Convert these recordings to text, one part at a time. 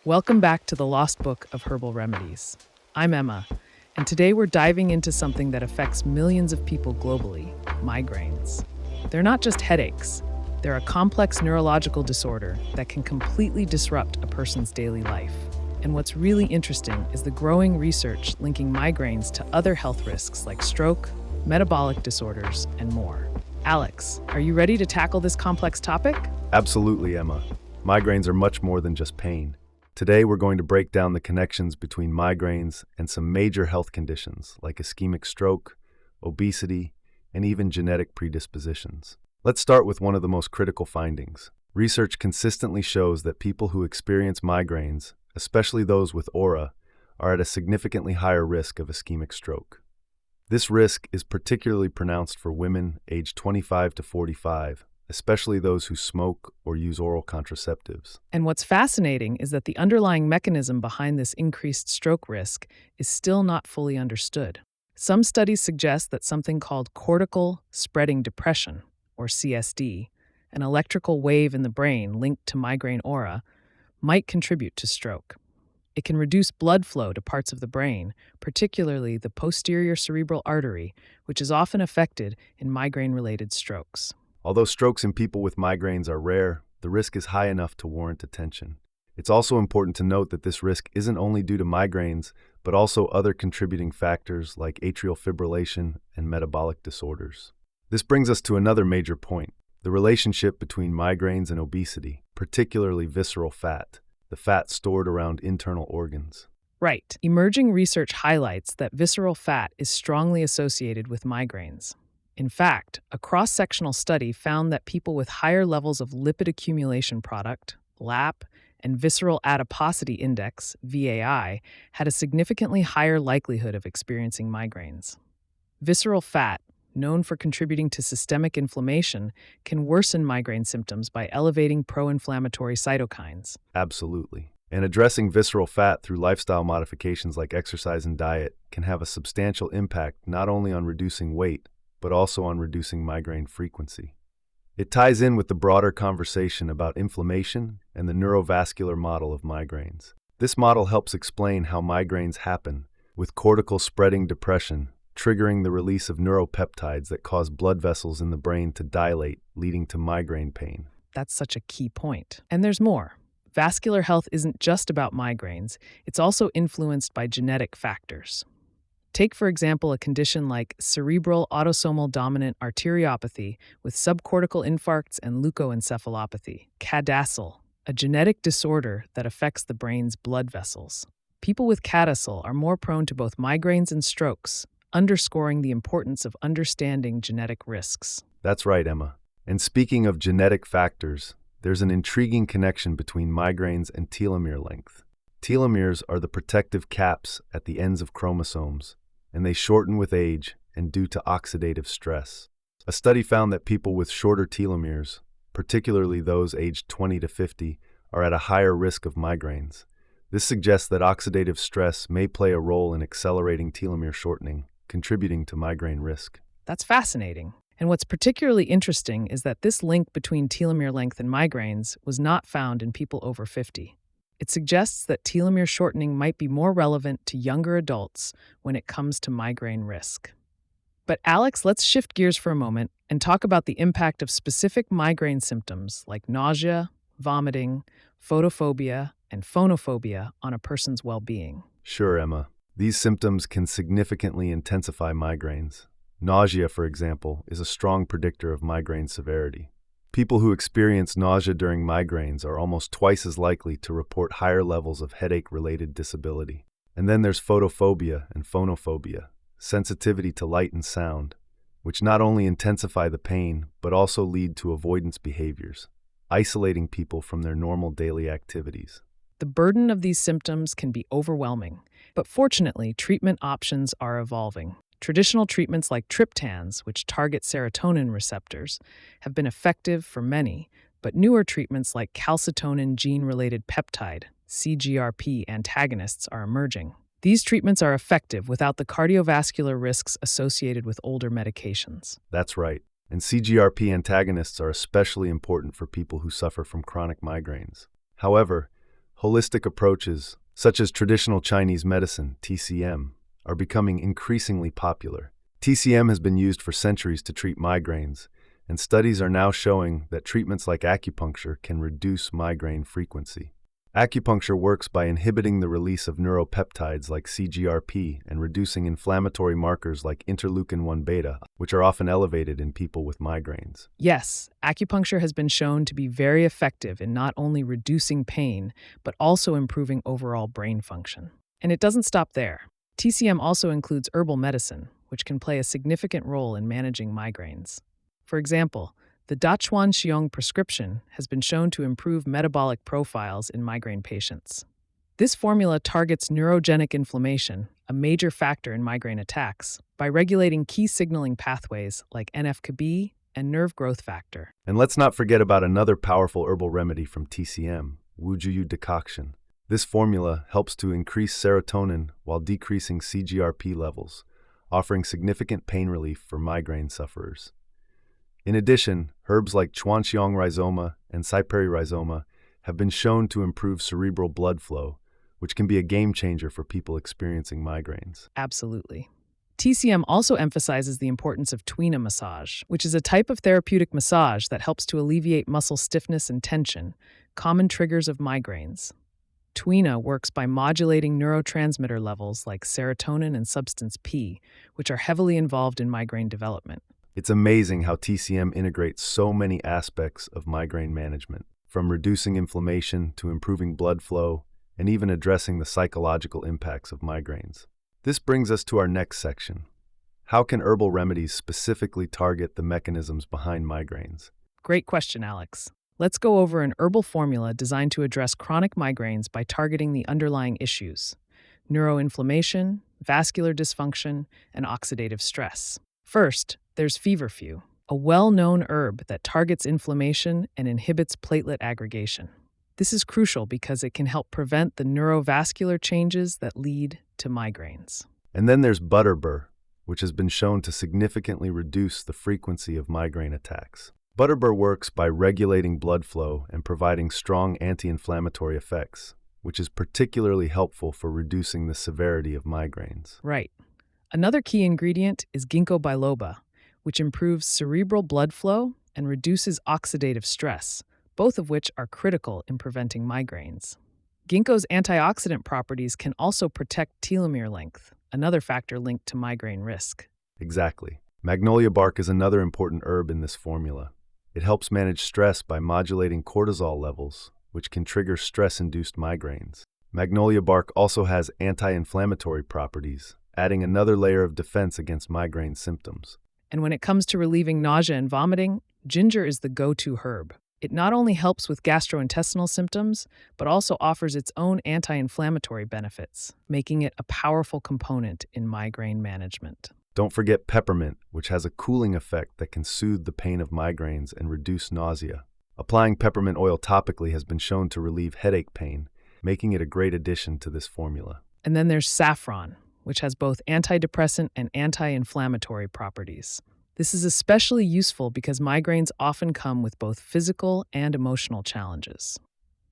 Welcome back to the Lost Book of Herbal Remedies. I'm Emma, and today we're diving into something that affects millions of people globally: migraines. They're not just headaches, they're a complex neurological disorder that can completely disrupt a person's daily life. And what's really interesting is the growing research linking migraines to other health risks like stroke, metabolic disorders, and more. Alex, are you ready to tackle this complex topic? Absolutely, Emma. Migraines are much more than just pain. Today, we're going to break down the connections between migraines and some major health conditions like ischemic stroke, obesity, and even genetic predispositions. Let's start with one of the most critical findings. Research consistently shows that people who experience migraines, especially those with aura, are at a significantly higher risk of ischemic stroke. This risk is particularly pronounced for women aged 25 to 45, especially those who smoke or use oral contraceptives. And what's fascinating is that the underlying mechanism behind this increased stroke risk is still not fully understood. Some studies suggest that something called cortical spreading depression, or CSD, an electrical wave in the brain linked to migraine aura, might contribute to stroke. It can reduce blood flow to parts of the brain, particularly the posterior cerebral artery, which is often affected in migraine-related strokes. Although strokes in people with migraines are rare, the risk is high enough to warrant attention. It's also important to note that this risk isn't only due to migraines, but also other contributing factors like atrial fibrillation and metabolic disorders. This brings us to another major point: the relationship between migraines and obesity, particularly visceral fat, the fat stored around internal organs. Right. Emerging research highlights that visceral fat is strongly associated with migraines. In fact, a cross-sectional study found that people with higher levels of lipid accumulation product, LAP, and visceral adiposity index, VAI, had a significantly higher likelihood of experiencing migraines. Visceral fat, known for contributing to systemic inflammation, can worsen migraine symptoms by elevating pro-inflammatory cytokines. Absolutely. And addressing visceral fat through lifestyle modifications like exercise and diet can have a substantial impact not only on reducing weight, but also on reducing migraine frequency. It ties in with the broader conversation about inflammation and the neurovascular model of migraines. This model helps explain how migraines happen, with cortical spreading depression triggering the release of neuropeptides that cause blood vessels in the brain to dilate, leading to migraine pain. That's such a key point. And there's more. Vascular health isn't just about migraines, it's also influenced by genetic factors. Take, for example, a condition like cerebral autosomal dominant arteriopathy with subcortical infarcts and leukoencephalopathy, CADASIL, a genetic disorder that affects the brain's blood vessels. People with CADASIL are more prone to both migraines and strokes, underscoring the importance of understanding genetic risks. That's right, Emma. And speaking of genetic factors, there's an intriguing connection between migraines and telomere length. Telomeres are the protective caps at the ends of chromosomes, and they shorten with age and due to oxidative stress. A study found that people with shorter telomeres, particularly those aged 20 to 50, are at a higher risk of migraines. This suggests that oxidative stress may play a role in accelerating telomere shortening, contributing to migraine risk. That's fascinating. And what's particularly interesting is that this link between telomere length and migraines was not found in people over 50. It suggests that telomere shortening might be more relevant to younger adults when it comes to migraine risk. But Alex, let's shift gears for a moment and talk about the impact of specific migraine symptoms like nausea, vomiting, photophobia, and phonophobia on a person's well-being. Sure, Emma. These symptoms can significantly intensify migraines. Nausea, for example, is a strong predictor of migraine severity. People who experience nausea during migraines are almost twice as likely to report higher levels of headache-related disability. And then there's photophobia and phonophobia, sensitivity to light and sound, which not only intensify the pain, but also lead to avoidance behaviors, isolating people from their normal daily activities. The burden of these symptoms can be overwhelming, but fortunately, treatment options are evolving. Traditional treatments like triptans, which target serotonin receptors, have been effective for many, but newer treatments like calcitonin gene-related peptide, CGRP antagonists, are emerging. These treatments are effective without the cardiovascular risks associated with older medications. That's right. And CGRP antagonists are especially important for people who suffer from chronic migraines. However, Holistic approaches, such as traditional Chinese medicine, TCM, are becoming increasingly popular. TCM has been used for centuries to treat migraines, and studies are now showing that treatments like acupuncture can reduce migraine frequency. Acupuncture works by inhibiting the release of neuropeptides like CGRP and reducing inflammatory markers like interleukin-1 beta, which are often elevated in people with migraines. Yes, acupuncture has been shown to be very effective in not only reducing pain, but also improving overall brain function. And it doesn't stop there. TCM also includes herbal medicine, which can play a significant role in managing migraines. For example, the Dachuan Xiong prescription has been shown to improve metabolic profiles in migraine patients. This formula targets neurogenic inflammation, a major factor in migraine attacks, by regulating key signaling pathways like NF-κB and nerve growth factor. And let's not forget about another powerful herbal remedy from TCM, Wujuyu decoction. This formula helps to increase serotonin while decreasing CGRP levels, offering significant pain relief for migraine sufferers. In addition, herbs like Chuanxiong rhizoma and Cyperi rhizoma have been shown to improve cerebral blood flow, which can be a game changer for people experiencing migraines. Absolutely. TCM also emphasizes the importance of tuina massage, which is a type of therapeutic massage that helps to alleviate muscle stiffness and tension, common triggers of migraines. Tuina works by modulating neurotransmitter levels like serotonin and substance P, which are heavily involved in migraine development. It's amazing how TCM integrates so many aspects of migraine management, from reducing inflammation to improving blood flow, and even addressing the psychological impacts of migraines. This brings us to our next section. How can herbal remedies specifically target the mechanisms behind migraines? Great question, Alex. Let's go over an herbal formula designed to address chronic migraines by targeting the underlying issues: neuroinflammation, vascular dysfunction, and oxidative stress. First, there's feverfew, a well-known herb that targets inflammation and inhibits platelet aggregation. This is crucial because it can help prevent the neurovascular changes that lead to migraines. And then there's butterbur, which has been shown to significantly reduce the frequency of migraine attacks. Butterbur works by regulating blood flow and providing strong anti-inflammatory effects, which is particularly helpful for reducing the severity of migraines. Right. Another key ingredient is ginkgo biloba, which improves cerebral blood flow and reduces oxidative stress, both of which are critical in preventing migraines. Ginkgo's antioxidant properties can also protect telomere length, another factor linked to migraine risk. Exactly. Magnolia bark is another important herb in this formula. It helps manage stress by modulating cortisol levels, which can trigger stress-induced migraines. Magnolia bark also has anti-inflammatory properties, adding another layer of defense against migraine symptoms. And when it comes to relieving nausea and vomiting, ginger is the go-to herb. It not only helps with gastrointestinal symptoms, but also offers its own anti-inflammatory benefits, making it a powerful component in migraine management. Don't forget peppermint, which has a cooling effect that can soothe the pain of migraines and reduce nausea. Applying peppermint oil topically has been shown to relieve headache pain, making it a great addition to this formula. And then there's saffron, which has both antidepressant and anti-inflammatory properties. This is especially useful because migraines often come with both physical and emotional challenges.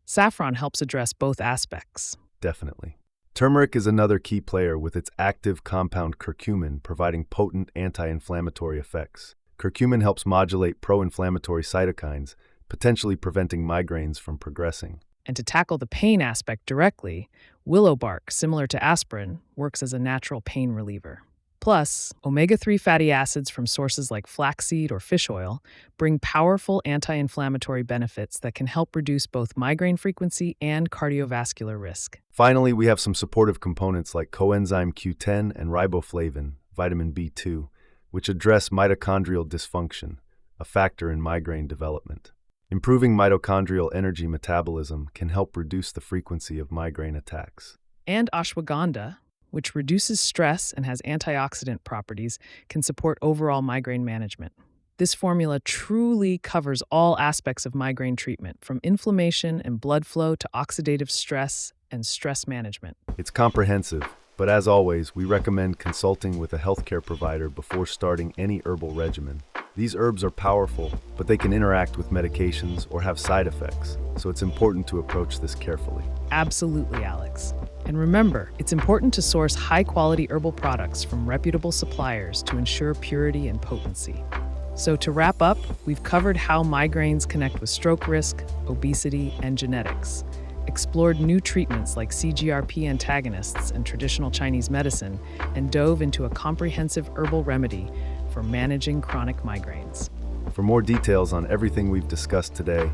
Saffron helps address both aspects. Definitely. Turmeric is another key player with its active compound curcumin providing potent anti-inflammatory effects. Curcumin helps modulate pro-inflammatory cytokines, potentially preventing migraines from progressing. And to tackle the pain aspect directly, willow bark, similar to aspirin, works as a natural pain reliever. Plus, omega-3 fatty acids from sources like flaxseed or fish oil bring powerful anti-inflammatory benefits that can help reduce both migraine frequency and cardiovascular risk. Finally, we have some supportive components like coenzyme Q10 and riboflavin, vitamin B2, which address mitochondrial dysfunction, a factor in migraine development. Improving mitochondrial energy metabolism can help reduce the frequency of migraine attacks. And ashwagandha, which reduces stress and has antioxidant properties, can support overall migraine management. This formula truly covers all aspects of migraine treatment, from inflammation and blood flow to oxidative stress and stress management. It's comprehensive, but as always, we recommend consulting with a healthcare provider before starting any herbal regimen. These herbs are powerful, but they can interact with medications or have side effects, so it's important to approach this carefully. Absolutely, Alex. And remember, it's important to source high-quality herbal products from reputable suppliers to ensure purity and potency. So to wrap up, we've covered how migraines connect with stroke risk, obesity, and genetics, explored new treatments like CGRP antagonists and traditional Chinese medicine, and dove into a comprehensive herbal remedy for managing chronic migraines. For more details on everything we've discussed today,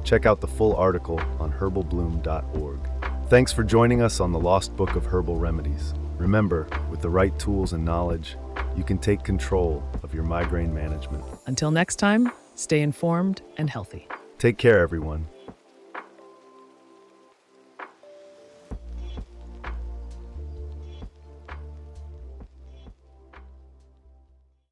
check out the full article on herbalbloom.org. Thanks for joining us on the Lost Book of Herbal Remedies. Remember, with the right tools and knowledge, you can take control of your migraine management. Until next time, stay informed and healthy. Take care, everyone.